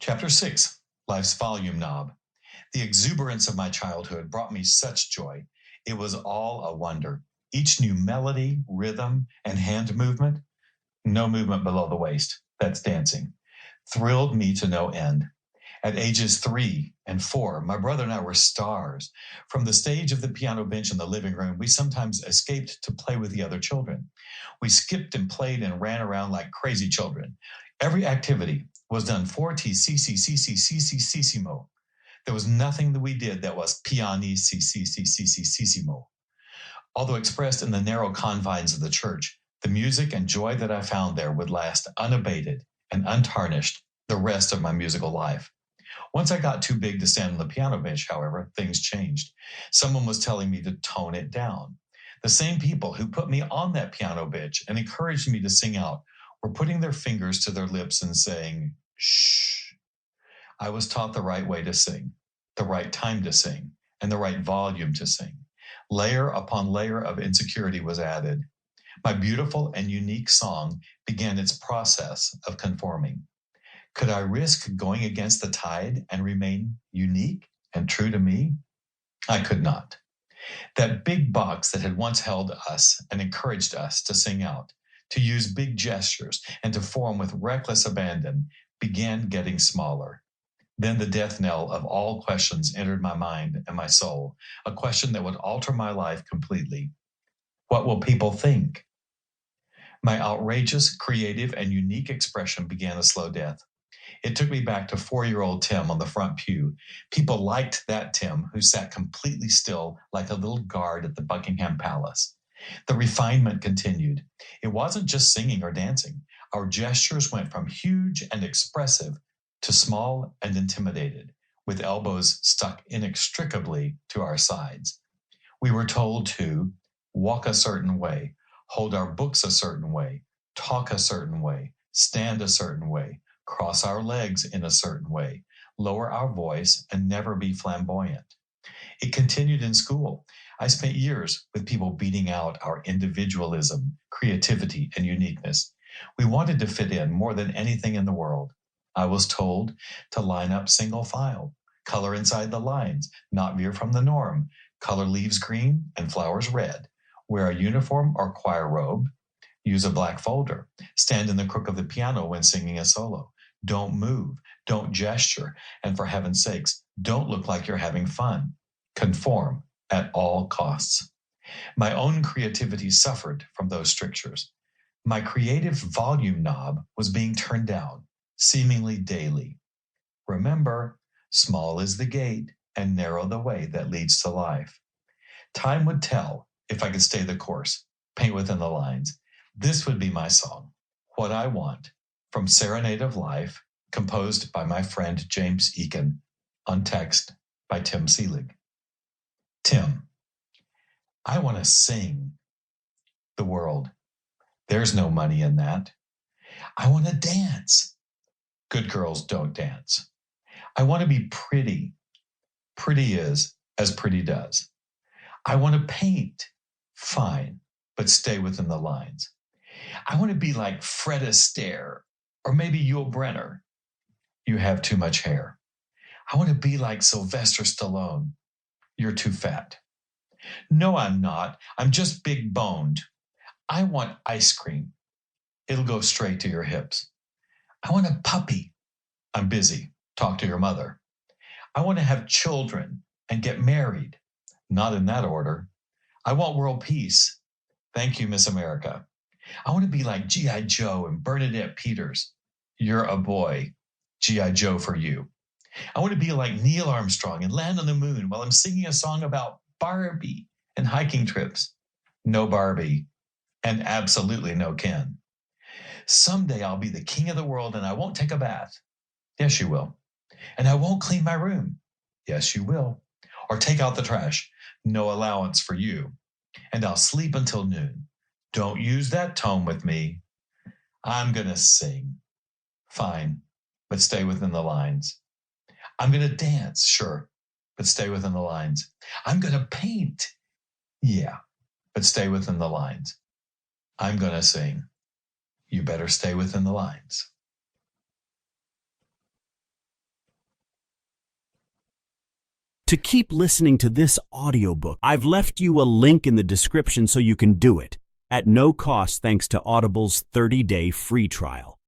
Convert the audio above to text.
Chapter 6, Life's Volume Knob. The exuberance of my childhood brought me such joy. It was all a wonder. Each new melody, rhythm, and hand movement, no movement below the waist, that's dancing, thrilled me to no end. At ages 3 and 4, my brother and I were stars. From the stage of the piano bench in the living room, we sometimes escaped to play with the other children. We skipped and played and ran around like crazy children. Every activity was done fortissimo. There was nothing that we did that was pianissimo. Although expressed in the narrow confines of the church, the music and joy that I found there would last unabated and untarnished the rest of my musical life. Once I got too big to stand on the piano bench, however, things changed. Someone was telling me to tone it down. The same people who put me on that piano bench and encouraged me to sing out were putting their fingers to their lips and saying, shh. I was taught the right way to sing, the right time to sing, and the right volume to sing. Layer upon layer of insecurity was added. My beautiful and unique song began its process of conforming. Could I risk going against the tide and remain unique and true to me? I could not. That big box that had once held us and encouraged us to sing out, to use big gestures, and to form with reckless abandon began getting smaller. Then the death knell of all questions entered my mind and my soul, a question that would alter my life completely. What will people think? My outrageous, creative, and unique expression began a slow death. It took me back to 4-year-old Tim on the front pew. People liked that Tim who sat completely still like a little guard at the Buckingham Palace. The refinement continued. It wasn't just singing or dancing. Our gestures went from huge and expressive to small and intimidated, with elbows stuck inextricably to our sides. We were told to walk a certain way, hold our books a certain way, talk a certain way, stand a certain way, cross our legs in a certain way, lower our voice, and never be flamboyant. It continued in school. I spent years with people beating out our individualism, creativity, and uniqueness. We wanted to fit in more than anything in the world. I was told to line up single file, color inside the lines, not veer from the norm, color leaves green and flowers red, wear a uniform or choir robe, use a black folder, stand in the crook of the piano when singing a solo. Don't move, don't gesture, and for heaven's sakes, don't look like you're having fun. Conform at all costs. My own creativity suffered from those strictures. My creative volume knob was being turned down, seemingly daily. Remember, small is the gate and narrow the way that leads to life. Time would tell if I could stay the course, paint within the lines. This would be my song, What I Want, from Serenade of Life, composed by my friend James Eakin, on text by Tim Seelig. Tim, I want to sing the world. There's no money in that. I want to dance. Good girls don't dance. I want to be pretty. Pretty is as pretty does. I want to paint. Fine, but stay within the lines. I want to be like Fred Astaire or maybe Yul Brynner. You have too much hair. I want to be like Sylvester Stallone. You're too fat. No, I'm not. I'm just big boned. I want ice cream. It'll go straight to your hips. I want a puppy. I'm busy. Talk to your mother. I want to have children and get married. Not in that order. I want world peace. Thank you, Miss America. I want to be like G.I. Joe and Bernadette Peters. You're a boy. G.I. Joe for you. I want to be like Neil Armstrong and land on the moon while I'm singing a song about Barbie and hiking trips. No Barbie and absolutely no Ken. Someday I'll be the king of the world and I won't take a bath. Yes, you will. And I won't clean my room. Yes, you will. Or take out the trash. No allowance for you. And I'll sleep until noon. Don't use that tone with me. I'm going to sing. Fine, but stay within the lines. I'm going to dance, sure, but stay within the lines. I'm going to paint. Yeah, but stay within the lines. I'm going to sing. You better stay within the lines. to keep listening to this audiobook. I've left you a link in the description so you can do it at no cost thanks to Audible's 30-day free trial.